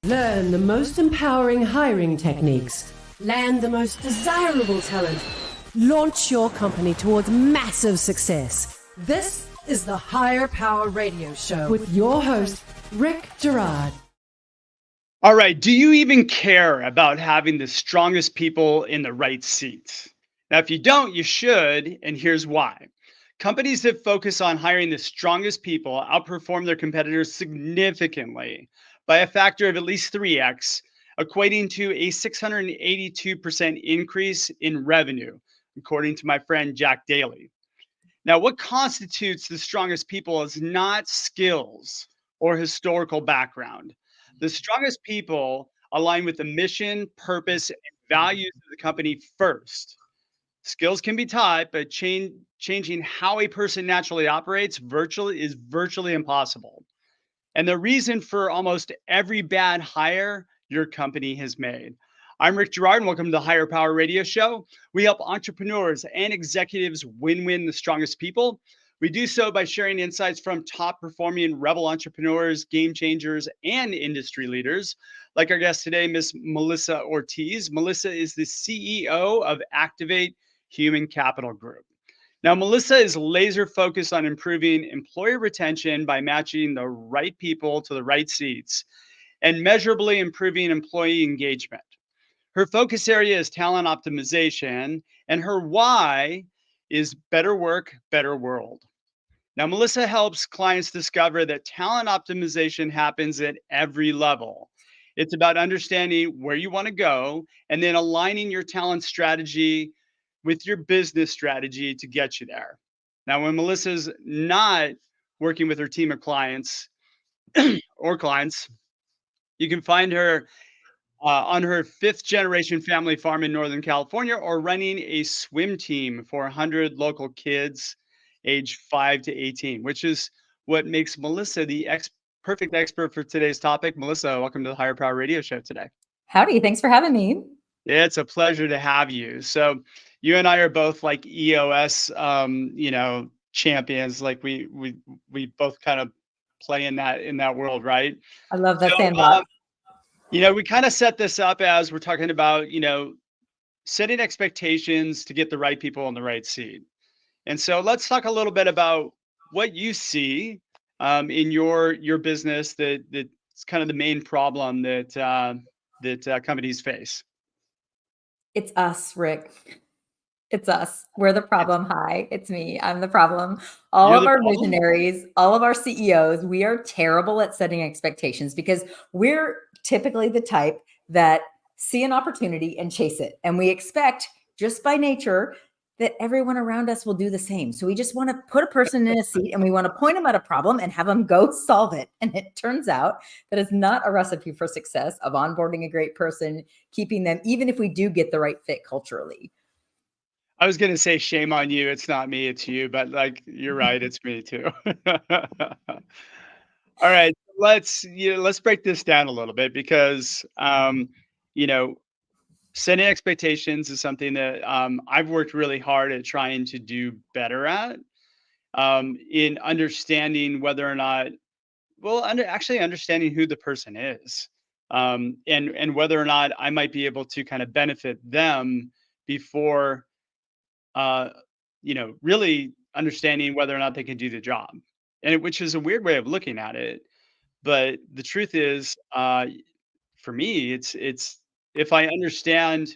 Learn the most empowering hiring techniques. Land the most desirable talent. Launch your company towards massive success. This is the Higher Power Radio Show with your host, Rick Gerard. All right. Do you even care about having the strongest people in the right seats? Now, if you don't, you should. And here's why. Companies that focus on hiring the strongest people outperform their competitors significantly by a factor of at least 3x, equating to a 682% increase in revenue, according to my friend Jack Daly. Now, what constitutes the strongest people is not skills or historical background. The strongest people align with the mission, purpose, and values of the company first. Skills can be taught, but changing how a person naturally operates is virtually impossible. And the reason for almost every bad hire your company has made. I'm Rick Gerard, and welcome to the Higher Power Radio Show. We help entrepreneurs and executives win the strongest people. We do so by sharing insights from top performing rebel entrepreneurs, game changers, and industry leaders. Like our guest today, Miss Melissa Ortiz. Melissa is the CEO of Activate Human Capital Group. Now, Melissa is laser focused on improving employee retention by matching the right people to the right seats and measurably improving employee engagement. Her focus area is talent optimization, and her why is better work, better world. Now, Melissa helps clients discover that talent optimization happens at every level. It's about understanding where you want to go and then aligning your talent strategy with your business strategy to get you there. Now, when Melissa's not working with her team of clients or clients, you can find her on her 5th generation family farm in Northern California, or running a swim team for 100 local kids age 5 to 18, which is what makes Melissa the perfect expert for today's topic. Melissa, welcome to the Higher Power Radio Show today. Howdy, thanks for having me. Yeah, it's a pleasure to have you. So you and I are both like EOS, champions. Like we both kind of play in that world, right? I love that sandbox. We kind of set this up as we're talking about, setting expectations to get the right people in the right seat. And so let's talk a little bit about what you see in your business that's kind of the main problem that companies face. It's us, Rick. It's us. We're the problem. Hi, it's me. I'm the problem. All of our visionaries, all of our CEOs, we are terrible at setting expectations because we're typically the type that see an opportunity and chase it. And we expect just by nature that everyone around us will do the same. So we just want to put a person in a seat and we want to point them at a problem and have them go solve it. And it turns out that it's not a recipe for success of onboarding a great person, keeping them, even if we do get the right fit culturally. I was going to say, shame on you. It's not me, it's you, but like, you're right. It's me too. All right. Let's break this down a little bit because, setting expectations is something that I've worked really hard at trying to do better at, in understanding whether or not, understanding who the person is, and whether or not I might be able to kind of benefit them before, really understanding whether or not they can do the job, which is a weird way of looking at it. But the truth is, for me, it's if I understand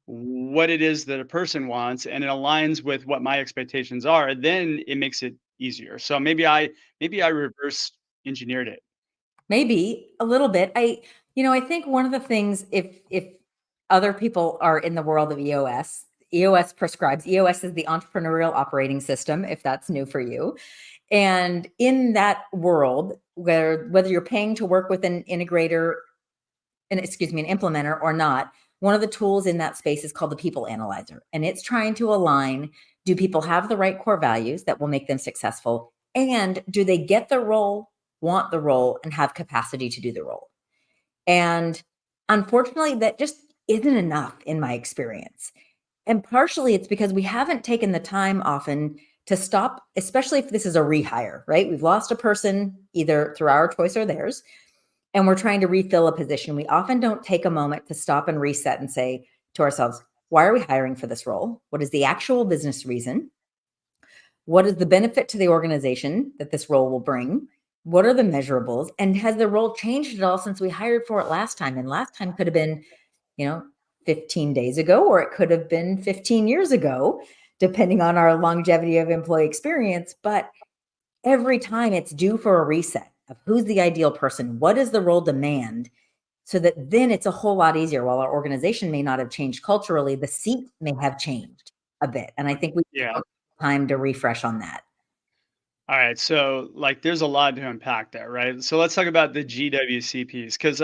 what it is that a person wants and it aligns with what my expectations are, then it makes it easier. So maybe I reverse engineered it. Maybe a little bit. I think one of the things, if other people are in the world of EOS prescribes, EOS is the entrepreneurial operating system, if that's new for you. And in that world, whether you're paying to work with an integrator, an implementer or not, one of the tools in that space is called the people analyzer. And it's trying to align, do people have the right core values that will make them successful? And do they get the role, want the role, and have capacity to do the role? And unfortunately, that just isn't enough in my experience. And partially it's because we haven't taken the time often to stop, especially if this is a rehire, right? We've lost a person either through our choice or theirs. and we're trying to refill a position, we often don't take a moment to stop and reset and say to ourselves, why are we hiring for this role? What is the actual business reason? What is the benefit to the organization that this role will bring? What are the measurables? And has the role changed at all since we hired for it last time? And last time could have been, 15 days ago, or it could have been 15 years ago, depending on our longevity of employee experience. But every time it's due for a reset of who's the ideal person, what does the role demand, so that then it's a whole lot easier. While our organization may not have changed culturally, the seat may have changed a bit. And I think we Yeah. have time to refresh on that. All right. So, like, there's a lot to unpack there, right? So, let's talk about the GWC piece because,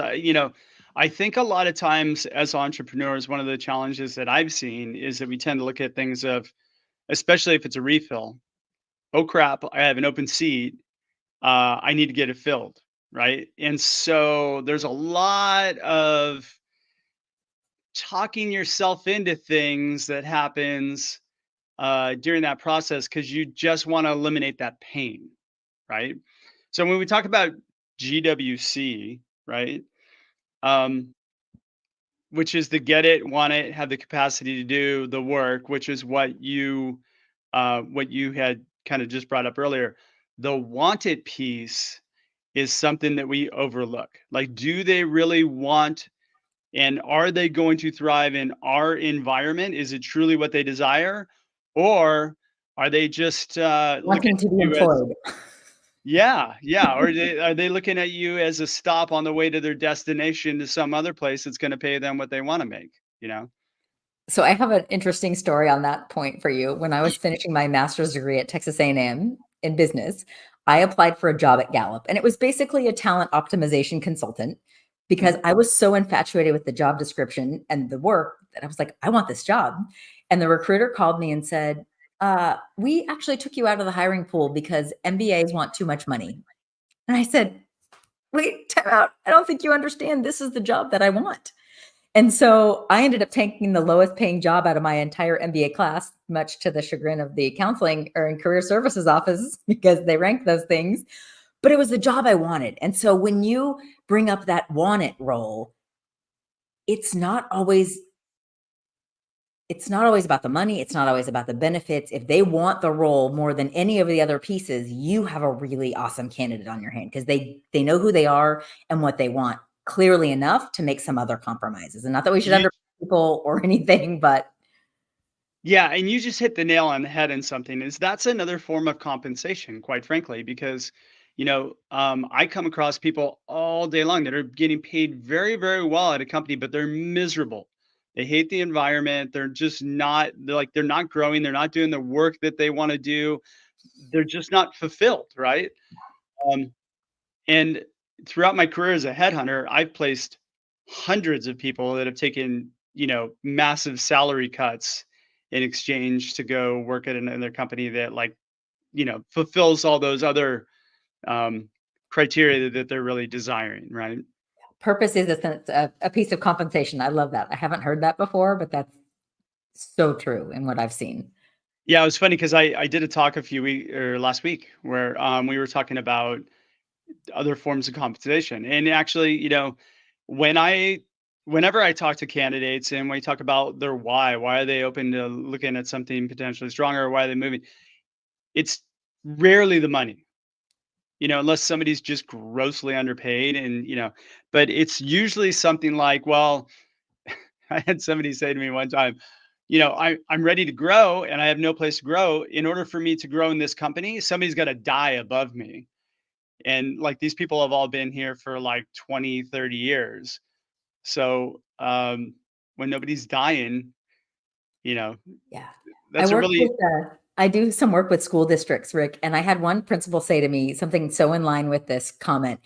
I think a lot of times as entrepreneurs, one of the challenges that I've seen is that we tend to look at things of, especially if it's a refill. Oh crap! I have an open seat. I need to get it filled, right? And so there's a lot of talking yourself into things that happens during that process because you just want to eliminate that pain, right? So when we talk about GWC, right, um, which is the get it, want it, have the capacity to do the work, which is what you had kind of just brought up earlier. The want it piece is something that we overlook. Like, do they really want and are they going to thrive in our environment? Is it truly what they desire? Or are they just looking Wanting at to be you as, employed. yeah, yeah. Or are they looking at you as a stop on the way to their destination to some other place that's going to pay them what they want to make, you know? So I have an interesting story on that point for you. When I was finishing my master's degree at Texas A&M in business, I applied for a job at Gallup, and it was basically a talent optimization consultant because Mhm. I was so infatuated with the job description and the work that I was like, I want this job. And the recruiter called me and said, we actually took you out of the hiring pool because MBAs want too much money. And I said, wait, time out. I don't think you understand. This is the job that I want. And so I ended up taking the lowest paying job out of my entire MBA class, much to the chagrin of the counseling or in career services office because they rank those things. But it was the job I wanted. And so when you bring up that want it role, it's not always about the money. It's not always about the benefits. If they want the role more than any of the other pieces, you have a really awesome candidate on your hand because they know who they are and what they want clearly enough to make some other compromises. And not that we should You under people or anything, but Yeah, and you just hit the nail on the head in something is that's another form of compensation, quite frankly, because I come across people all day long that are getting paid very, very well at a company, but they're miserable. They hate the environment. They're not growing. They're not doing the work that they want to do. They're just not fulfilled, right? Um, and throughout my career as a headhunter, I've placed hundreds of people that have taken, massive salary cuts in exchange to go work at another company that fulfills all those other um, criteria that they're really desiring, right? purpose is a piece of compensation. I love that. I haven't heard that before, but that's so true in what I've seen. Yeah, it was funny because I did a talk a few week or last week where we were talking about other forms of compensation. And actually, when I whenever I talk to candidates and we talk about their why are they open to looking at something potentially stronger? Why are they moving? It's rarely the money, unless somebody's just grossly underpaid but it's usually something like, well, I had somebody say to me one time, I'm ready to grow and I have no place to grow. In order for me to grow in this company, somebody's got to die above me. And like these people have all been here for like 20, 30 years. So when nobody's dying, you know, Yeah. that's a really I do some work with school districts, Rick, and I had one principal say to me something so in line with this comment.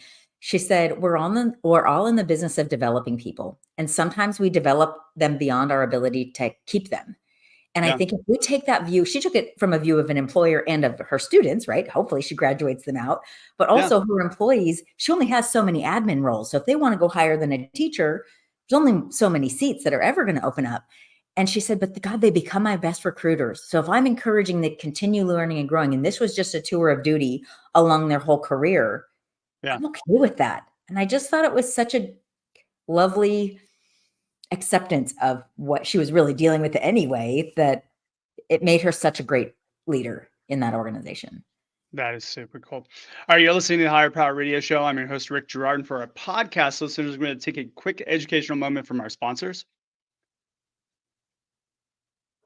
She said, we're all in the business of developing people, and sometimes we develop them beyond our ability to keep them. And I yeah, think if we take that view, she took it from a view of an employer and of her students, right? Hopefully she graduates them out, but yeah, also her employees. She only has so many admin roles. So if they want to go higher than a teacher, there's only so many seats that are ever going to open up. And she said, but God, they become my best recruiters. So if I'm encouraging them to continue learning and growing, and this was just a tour of duty along their whole career, yeah. I'm okay with that. And I just thought it was such a lovely acceptance of what she was really dealing with anyway, that it made her such a great leader in that organization. That is super cool. All right, you're listening to the Higher Power Radio Show. I'm your host, Rick Gerard. And for our podcast listeners, we're going to take a quick educational moment from our sponsors.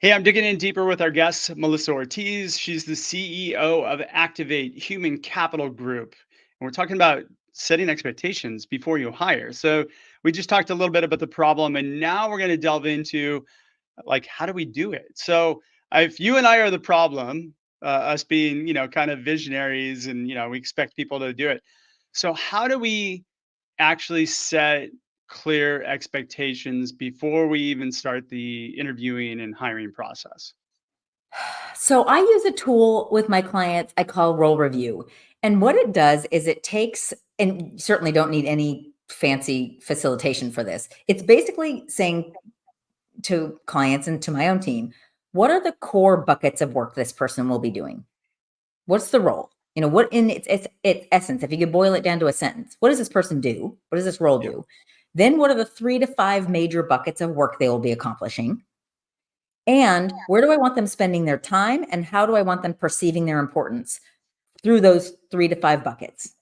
Hey, I'm digging in deeper with our guest, Melissa Ortiz. She's the CEO of Activate Human Capital Group. And we're talking about setting expectations before you hire. So we just talked a little bit about the problem, and now we're going to delve into like, how do we do it? So if you and I are the problem, us being, kind of visionaries and, we expect people to do it. So how do we actually set clear expectations before we even start the interviewing and hiring process? So I use a tool with my clients I call role review. And what it does is it takes, and you certainly don't need any fancy facilitation for this. It's basically saying to clients and to my own team, what are the core buckets of work this person will be doing? What's the role? What in its essence, if you could boil it down to a sentence, what does this person do? What does this role do? Then what are the 3 to 5 major buckets of work they will be accomplishing? And where do I want them spending their time? And how do I want them perceiving their importance through those 3 to 5 buckets?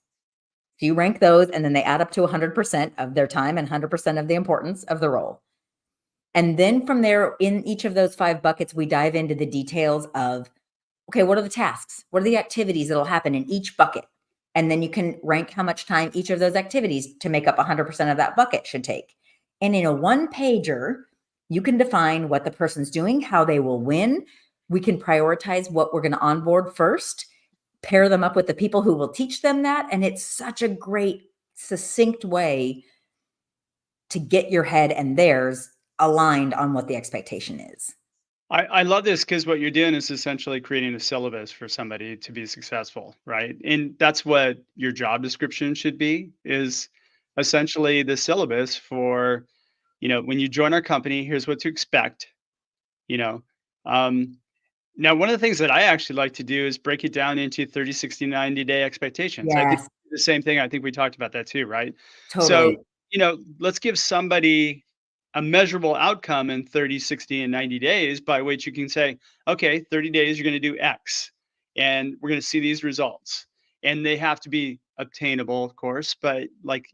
So you rank those, and then they add up to 100% of their time and 100% of the importance of the role. And then from there, in each of those 5 buckets, we dive into the details of, okay, what are the tasks? What are the activities that'll happen in each bucket? And then you can rank how much time each of those activities to make up 100% of that bucket should take. And in a 1-pager, you can define what the person's doing, how they will win. We can prioritize what we're going to onboard first, pair them up with the people who will teach them that. And it's such a great, succinct way to get your head and theirs aligned on what the expectation is. I love this because what you're doing is essentially creating a syllabus for somebody to be successful, right? And that's what your job description should be, is essentially the syllabus for, when you join our company, here's what to expect, you know. Now, one of the things that I actually like to do is break it down into 30, 60, 90-day expectations. I think Yes, the same thing. I think we talked about that too, right? So, totally. let's give somebody a measurable outcome in 30, 60, and 90 days by which you can say, okay, 30 days, you're going to do X, and we're going to see these results. And they have to be obtainable, of course, but like,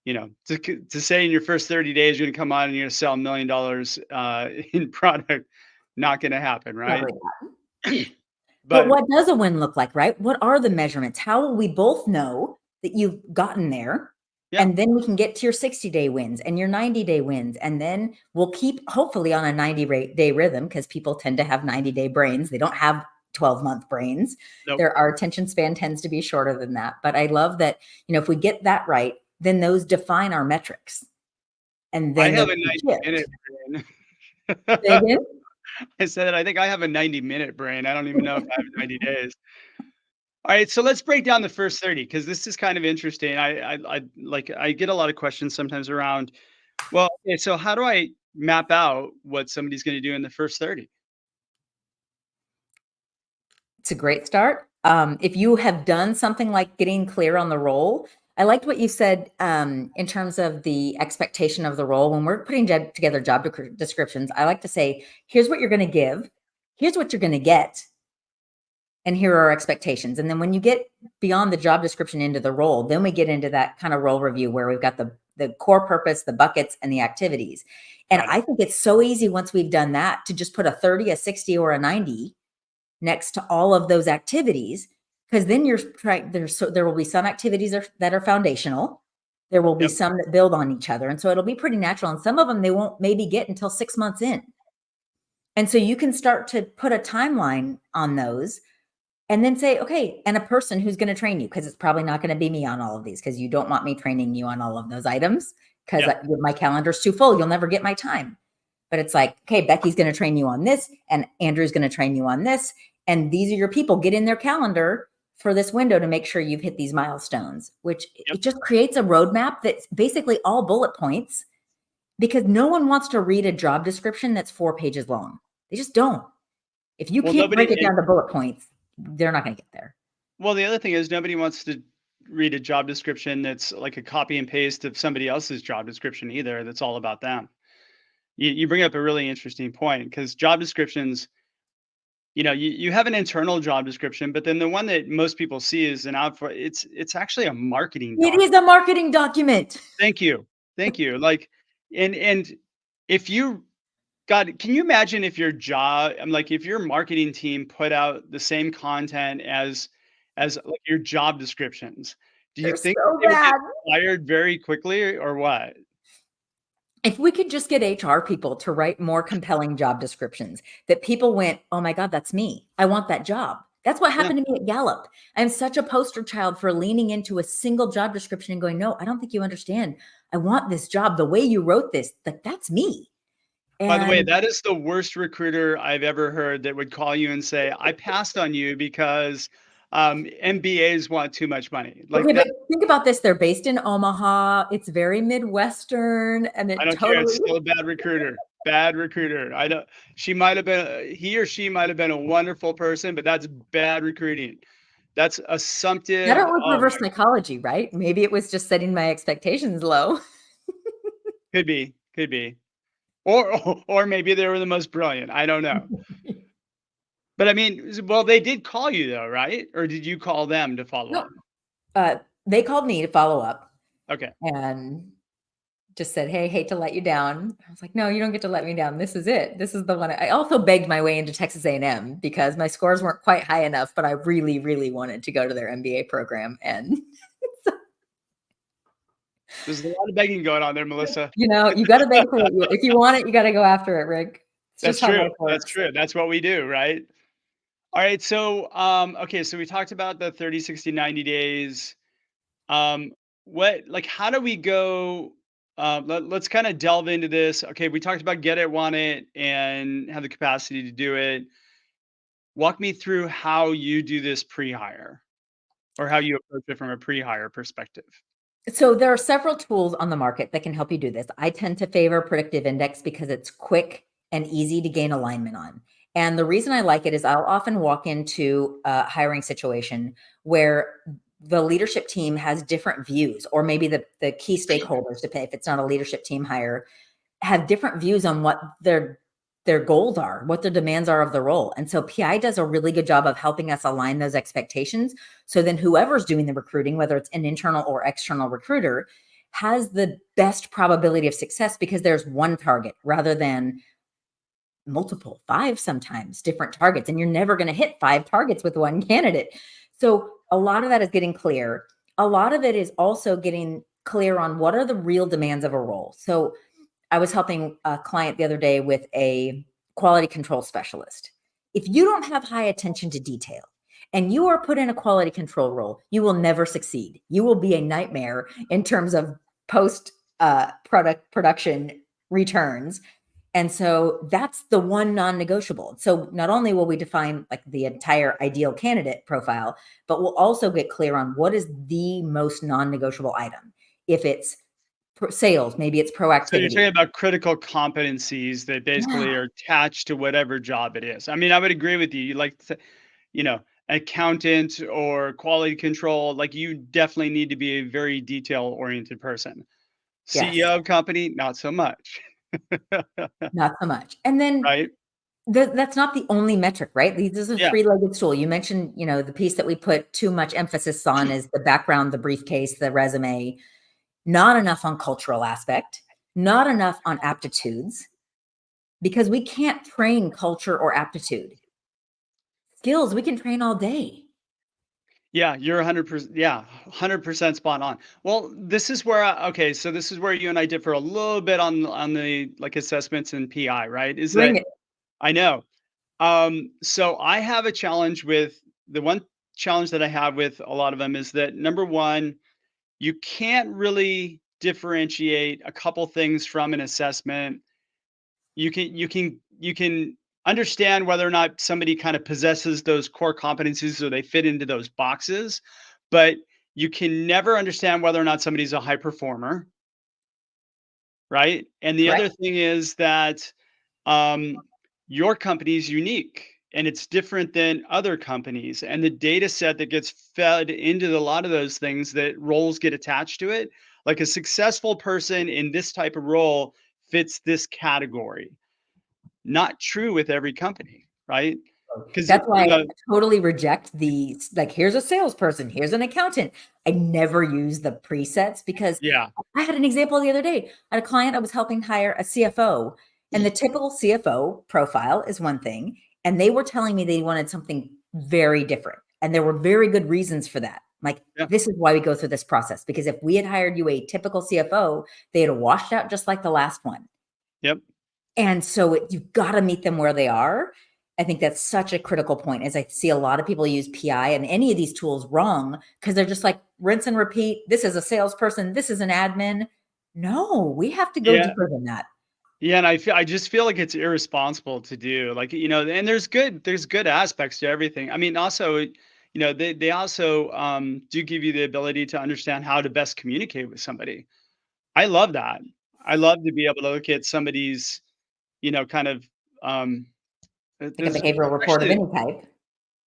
to say in your first 30 days, you're going to come on and you're going to sell $1 million in product, not going to happen, right? Totally. But But what does a win look like, right? What are the measurements? How will we both know that you've gotten there? yeah, And then we can get to your 60-day wins and your 90-day wins. And then we'll keep hopefully on a 90-day rhythm, because people tend to have 90-day brains. They don't have 12-month brains. nope. Our attention span tends to be shorter than that. But I love that, if we get that right, then those define our metrics. And I then have those a can 90-minute shift. brain. Say again? I said I think I have a 90-minute brain. I don't even know if I have 90 days. All right, so let's break down the first 30, because this is kind of interesting. I get a lot of questions sometimes around, well, okay, so how do I map out what somebody's going to do in the first 30? It's a great start. If you have done something like getting clear on the role, I liked what you said in terms of the expectation of the role. When we're putting together job descriptions, I like to say, here's what you're going to give, here's what you're going to get, and here are our expectations. And then when you get beyond the job description into the role, then we get into that kind of role review where we've got the core purpose, the buckets, and the activities. And Got it. I think it's so easy once we've done that to just put a 30, a 60, or a 90 next to all of those activities, because then there will be some activities that are foundational. There will be Yep. some that build on each other. And so it'll be pretty natural. And some of them they won't maybe get until 6 months in. And so you can start to put a timeline on those and then say, okay, and a person who's going to train you, because it's probably not going to be me on all of these, because you don't want me training you on all of those items, because Yeah. my calendar's too full. You'll never get my time. But it's like, okay, Becky's going to train you on this, and Andrew's going to train you on this. And these are your people. Get in their calendar for this window to make sure you've hit these milestones, which Yep. it just creates a roadmap that's basically all bullet points, because no one wants to read a job description that's 4 pages long. They just don't. If you Well, can't break it nobody. down to bullet points, they're not going to get there. Well, the other thing is nobody wants to read a job description that's like a copy and paste of somebody else's job description either. That's all about them. You bring up a really interesting point because job descriptions, you have an internal job description, but then the one that most people see is an out for it's actually a marketing It document. is a marketing document. Thank you. Thank you. Like, and if you God, can you imagine if your job, I'm like, if your marketing team put out the same content as like your job descriptions, do you They're think so they would get bad. fired very quickly or what? If we could just get HR people to write more compelling job descriptions that people went, oh my God, that's me. I want that job. That's what Yeah. happened to me at Gallup. I'm such a poster child for leaning into a single job description and going, no, I don't think you understand. I want this job. The way you wrote this, like that's me. By the way, And that is the worst recruiter I've ever heard that would call you and say, I passed on you because MBAs want too much money. Like okay, but that, think about this. They're based in Omaha. It's very Midwestern and I it don't care. It's totally still a bad recruiter. Bad recruiter. I don't, she might have been, he or she might have been a wonderful person, but that's bad recruiting. That's that assumptive. was Oh reverse my, psychology, right? Maybe it was just setting my expectations low. could be. Or maybe they were the most brilliant. I don't know. But I mean, well, they did call you though, right? Or did you call them to follow No, up? they called me to follow up Okay. and just said, "Hey, hate to let you down." I was like, "No, you don't get to let me down. This is it. This is the one." I also begged my way into Texas A&M because my scores weren't quite high enough, but I really, really wanted to go to their MBA program. And There's a lot of begging going on there, Melissa. you got to beg for it. If you want it, you got to go after it, Rick. It's That's just how true. life That's works. true. That's what we do, right? All right. So, okay. So we talked about the 30, 60, 90 days. Um, like, how do we go? Let's kind of delve into this. Okay. We talked about get it, want it, and have the capacity to do it. Walk me through how you do this pre-hire or how you approach it from a pre-hire perspective. So there are several tools on the market that can help you do this. I tend to favor Predictive Index because it's quick and easy to gain alignment on. And the reason I like it is I'll often walk into a hiring situation where the leadership team has different views, or maybe the key stakeholders, depending if it's not a leadership team hire, have different views on what their goals are, what their demands are of the role. And so PI does a really good job of helping us align those expectations. So then whoever's doing the recruiting, whether it's an internal or external recruiter, has the best probability of success because there's one target rather than multiple, 5 sometimes different targets. And you're never going to hit 5 targets with one candidate. So a lot of that is getting clear. A lot of it is also getting clear on what are the real demands of a role. So I was helping a client the other day with a quality control specialist. If you don't have high attention to detail and you are put in a quality control role, you will never succeed. You will be a nightmare in terms of post production returns. And so that's the one non-negotiable. So not only will we define like the entire ideal candidate profile, but we'll also get clear on what is the most non-negotiable item. If it's sales, maybe it's So you're proactivity. talking about critical competencies that basically Yeah. are attached to whatever job it is. I mean, I would agree with you. You like, accountant or quality control, like you definitely need to be a very detail oriented person. Yes, CEO of company, not so much. not so much. And then Right? that's not the only metric, right? This is a Yeah. three-legged stool. You mentioned, the piece that we put too much emphasis on is the background, the briefcase, the resume, not enough on cultural aspect, not enough on aptitudes, because we can't train culture or aptitude. Skills we can train all day. Yeah, you're 100%. Yeah, 100% spot on. Well, this is where okay, so this is where you and I differ a little bit on the like assessments and PI, right? Is Bring that it. I know. So I have a challenge with the one challenge that I have with a lot of them is that number one, you can't really differentiate a couple things from an assessment. You can understand whether or not somebody kind of possesses those core competencies or they fit into those boxes, but you can never understand whether or not somebody's a high performer, right? And the other Correct. thing is that um, your company is unique. and it's different than other companies, and the data set that gets fed into a lot of those things, that roles get attached to it, like a successful person in this type of role fits this category. Not true with every company, right? Because That's why I totally reject the like, here's a salesperson, here's an accountant. I never use the presets because yeah, I had an example the other day. I had a client I was helping hire a CFO, and the typical CFO profile is one thing, and they were telling me they wanted something very different. And there were very good reasons for that. Like, yeah, this is why we go through this process, because if we had hired you a typical CFO, they had washed out just like the last one. yep. And so you've got to meet them where they are. I think that's such a critical point, as I see a lot of people use PI and any of these tools wrong because they're just like rinse and repeat. This is a salesperson. This is an admin. No, we have to go Yeah. deeper than that. Yeah, and I just feel like it's irresponsible to do. Like, and there's good aspects to everything. I mean, also, they also do give you the ability to understand how to best communicate with somebody. I love that. I love to be able to look at somebody's, kind of um Like a there's behavioral report of actually any type.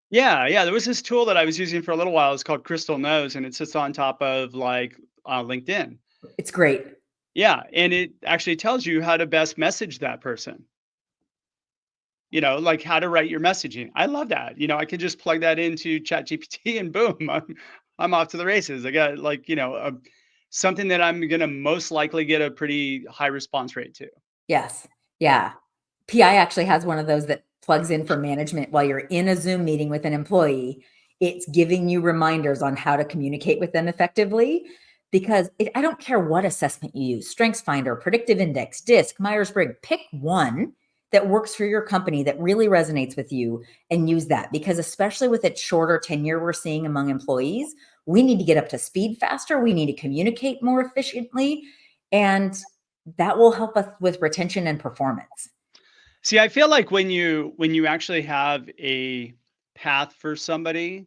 yeah, yeah, there was this tool that I was using for a little while. It's called Crystal Knows, and it sits on top of like LinkedIn. It's great. Yeah, and it actually tells you how to best message that person. Like how to write your messaging. I love that. I could just plug that into ChatGPT and boom, I'm off to the races. I got like, something that I'm gonna most likely get a pretty high response rate to. Yes. Yeah. PI actually has one of those that plugs in for management while you're in a Zoom meeting with an employee. It's giving you reminders on how to communicate with them effectively, because I don't care what assessment you use, Strengths Finder, Predictive Index, DISC, Myers-Briggs, pick one that works for your company that really resonates with you and use that, because especially with its shorter tenure we're seeing among employees, we need to get up to speed faster. We need to communicate more efficiently, and that will help us with retention and performance. See, I feel like when you actually have a path for somebody,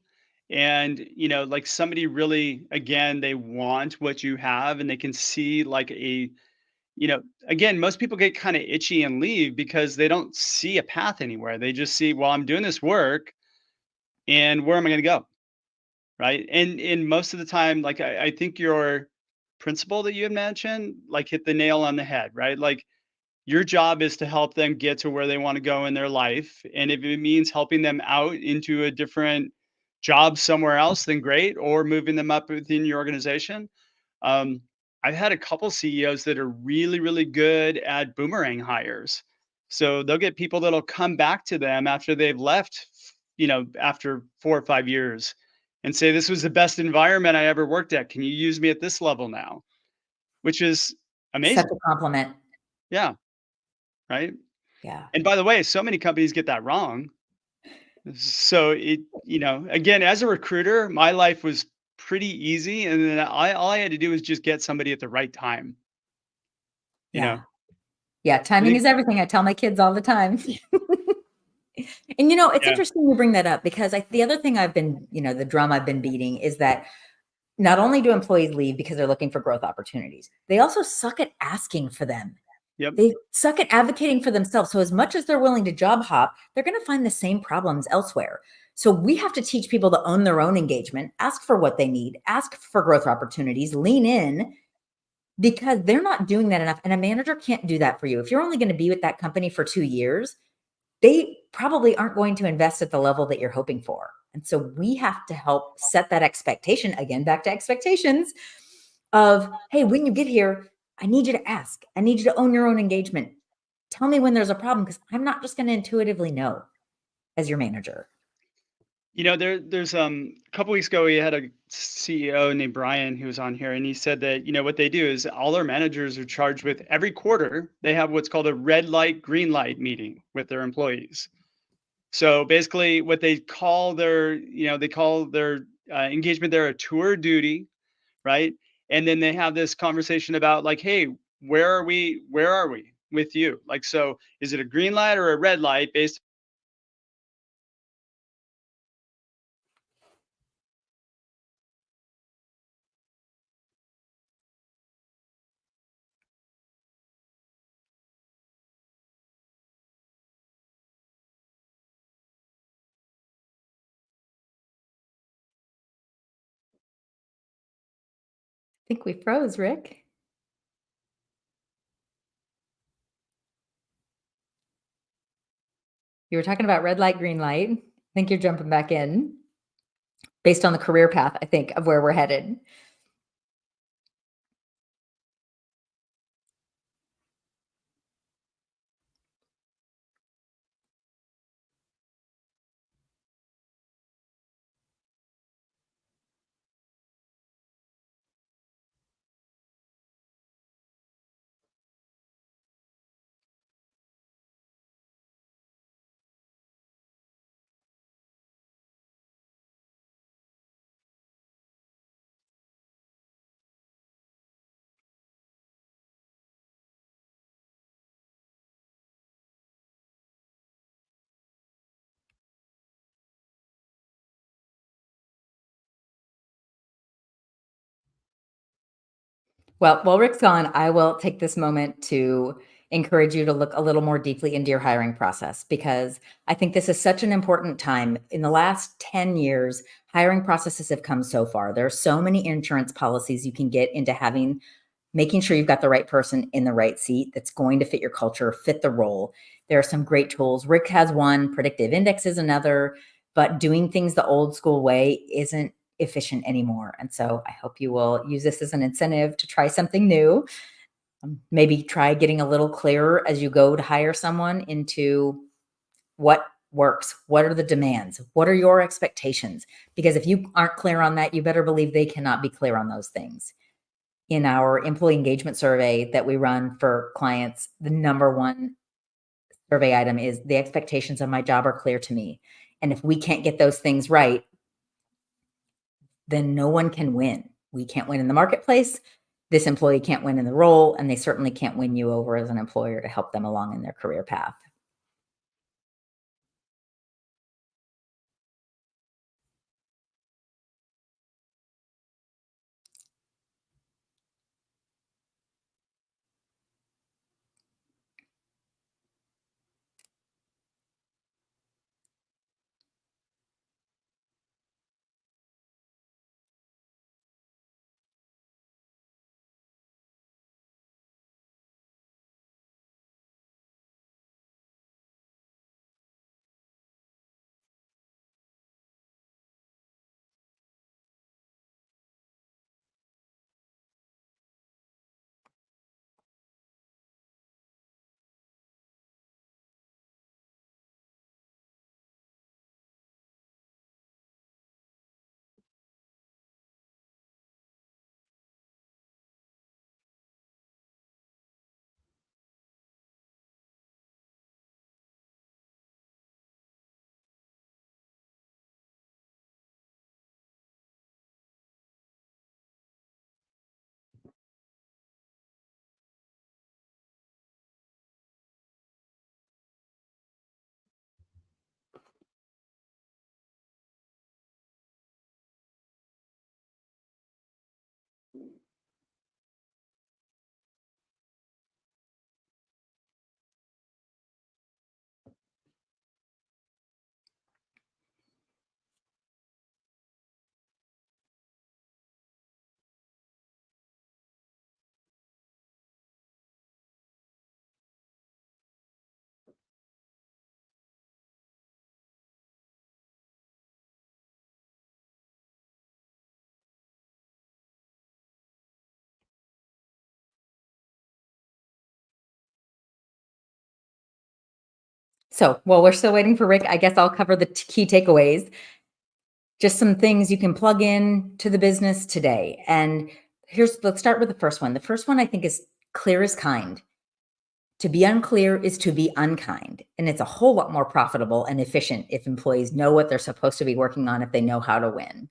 and like somebody really, again, they want what you have, and they can see like again, most people get kind of itchy and leave because they don't see a path anywhere. They just see, well, I'm doing this work, and where am I going to go? Right. And most of the time, like I think your principle that you had mentioned, like hit the nail on the head, right? Like your job is to help them get to where they want to go in their life. And if it means helping them out into a different job somewhere else, then great, or moving them up within your organization. Um, I've had a couple CEOs that are really, really good at boomerang hires. So they'll get people that'll come back to them after they've left, after 4 or 5 years, and say, "This was the best environment I ever worked at. Can you use me at this level now?" Which is Such amazing. a compliment. Yeah. Right. Yeah. And by the way, so many companies get that wrong. So again, as a recruiter, my life was pretty easy. And then all I had to do was just get somebody at the right time. You Yeah. know, Yeah, I timing think, is everything. I tell my kids all the time. And, it's yeah, interesting you bring that up, because the other thing I've been, the drum I've been beating is that not only do employees leave because they're looking for growth opportunities, they also suck at asking for them. yep. They suck at advocating for themselves. So as much as they're willing to job hop, they're going to find the same problems elsewhere. So we have to teach people to own their own engagement, ask for what they need, ask for growth opportunities, lean in, because they're not doing that enough. And a manager can't do that for you. If you're only going to be with that company for 2 years, they probably aren't going to invest at the level that you're hoping for. And so we have to help set that expectation, again, back to expectations of, hey, when you get here, I need you to ask. I need you to own your own engagement. Tell me when there's a problem, because I'm not just going to intuitively know as your manager. There's a couple weeks ago we had a CEO named Brian who was on here, and he said that what they do is all their managers are charged with every quarter they have what's called a red light, green light meeting with their employees. So basically, what they call their engagement there a tour duty, right? And then they have this conversation about like, hey, where are we? Where are we with you? Like, so is it a green light or a red light based think we froze, Rick. You were talking about red light, green light. I think you're jumping back in based on the career path, I think, of where we're headed. Well, while Rick's gone, I will take this moment to encourage you to look a little more deeply into your hiring process, because I think this is such an important time. In the last 10 years, hiring processes have come so far. There are so many insurance policies you can get into having, making sure you've got the right person in the right seat that's going to fit your culture, fit the role. There are some great tools. Rick has one, predictive index is another, but doing things the old school way isn't efficient anymore. And so I hope you will use this as an incentive to try something new. Maybe try getting a little clearer as you go to hire someone into what works, what are the demands, what are your expectations? Because if you aren't clear on that, you better believe they cannot be clear on those things. In our employee engagement survey that we run for clients, the number one survey item is the expectations of my job are clear to me. And if we can't get those things right, then no one can win. We can't win in the marketplace. This employee can't win in the role, and they certainly can't win you over as an employer to help them along in their career path. So while we're still waiting for Rick, I guess I'll cover the key takeaways. Just some things you can plug in to the business today. And let's start with the first one. The first one I think is clear is kind. To be unclear is to be unkind. And it's a whole lot more profitable and efficient if employees know what they're supposed to be working on, if they know how to win.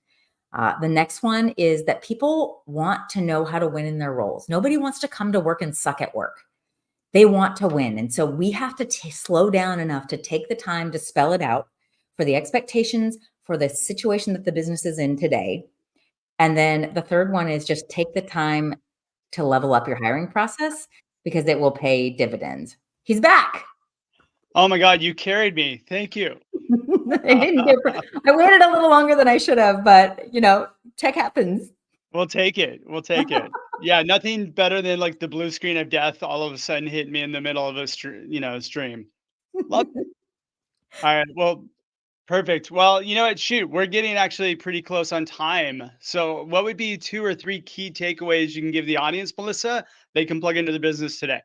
The next one is that people want to know how to win in their roles. Nobody wants to come to work and suck at work. They want to win. And so we have to slow down enough to take the time to spell it out for the expectations, for the situation that the business is in today. And then the third one is just take the time to level up your hiring process, because it will pay dividends. He's back. Oh my God, you carried me. Thank you. I waited a little longer than I should have, but tech happens. We'll take it. We'll take it. Yeah, nothing better than like the blue screen of death all of a sudden hit me in the middle of a stream. Love it. All right. Well, perfect. Well, you know what? Shoot, we're getting actually pretty close on time. So, what would be 2 or 3 key takeaways you can give the audience, Melissa? They can plug into the business today.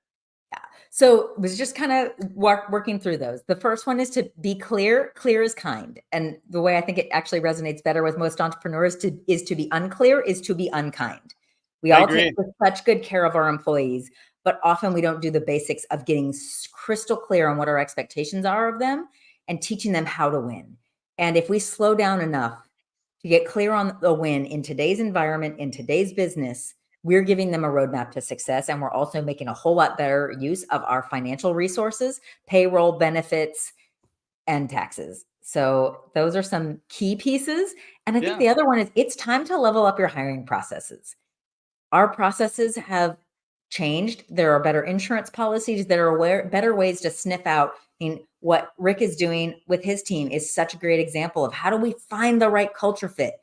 So was just kind of working through those. The first one is to be clear. Clear is kind. And the way I think it actually resonates better with most entrepreneurs is to be unclear, is to be unkind. We all take such good care of our employees, but often we don't do the basics of getting crystal clear on what our expectations are of them and teaching them how to win. And if we slow down enough to get clear on the win in today's environment, in today's business, we're giving them a roadmap to success. And we're also making a whole lot better use of our financial resources, payroll, benefits, and taxes. So those are some key pieces. And I think the other one is it's time to level up your hiring processes. Our processes have changed. There are better insurance policies. There are better ways to sniff out. I mean, what Rick is doing with his team is such a great example of how do we find the right culture fit?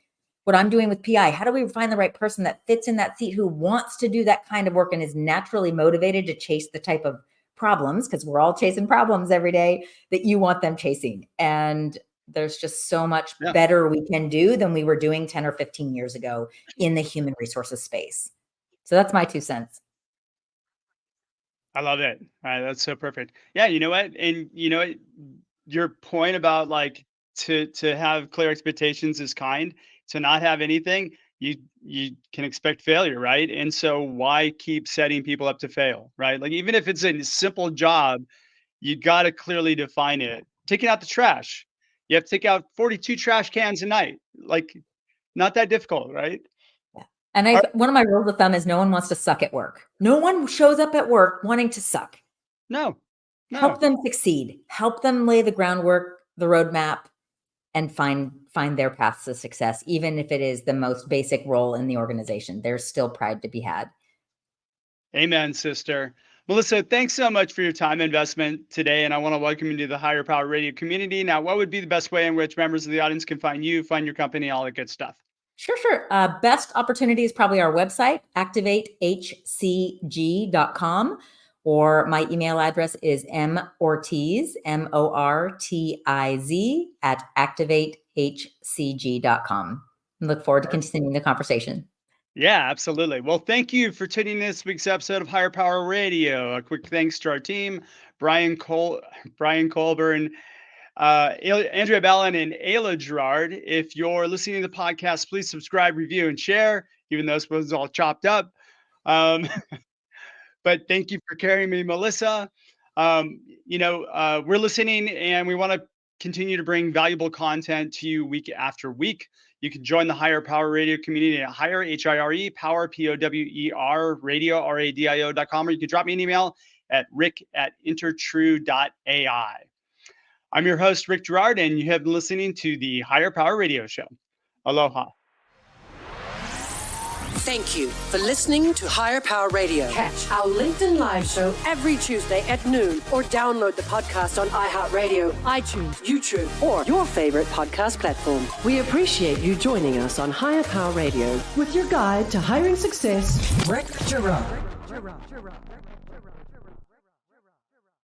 What I'm doing with PI, how do we find the right person that fits in that seat who wants to do that kind of work and is naturally motivated to chase the type of problems, because we're all chasing problems every day that you want them chasing. And there's just so much better we can do than we were doing 10 or 15 years ago in the human resources space. So that's my 2 cents. I love it. All right, that's so perfect. Yeah, you know what? And you know what? Your point about like to have clear expectations is kind. To not have anything, you can expect failure, right? And so why keep setting people up to fail, right? Like even if it's a simple job, you got to clearly define it. Taking out the trash. You have to take out 42 trash cans a night. Like not that difficult, right? Yeah. And one of my rules of thumb is no one wants to suck at work. No one shows up at work wanting to suck. No. Help them succeed. Help them lay the groundwork, the roadmap, and find their paths to success, even if it is the most basic role in the organization. There's still pride to be had. Amen, sister. Melissa, thanks so much for your time investment today, and I want to welcome you to the Higher Power Radio community. Now, what would be the best way in which members of the audience can find you, find your company, all that good stuff? Sure. Best opportunity is probably our website, activatehcg.com. Or my email address is mortiz, MORTIZ @activatehcg.com. I look forward to continuing the conversation. Yeah, absolutely. Well, thank you for tuning in this week's episode of Higher Power Radio. A quick thanks to our team, Brian Colburn, Andrea Ballin, and Ayla Gerard. If you're listening to the podcast, please subscribe, review, and share, even though this was all chopped up. But thank you for carrying me, Melissa. We're listening and we want to continue to bring valuable content to you week after week. You can join the Higher Power Radio community at Higher, HIRE, Power, POWER, Radio, RADIO.com, or you can drop me an email at rick@intertrue.ai. I'm your host, Rick Gerard, and you have been listening to the Higher Power Radio Show. Aloha. Thank you for listening to Higher Power Radio. Catch our LinkedIn Live show every Tuesday at noon or download the podcast on iHeartRadio, iTunes, YouTube, or your favorite podcast platform. We appreciate you joining us on Higher Power Radio with your guide to hiring success, Rick Gerard.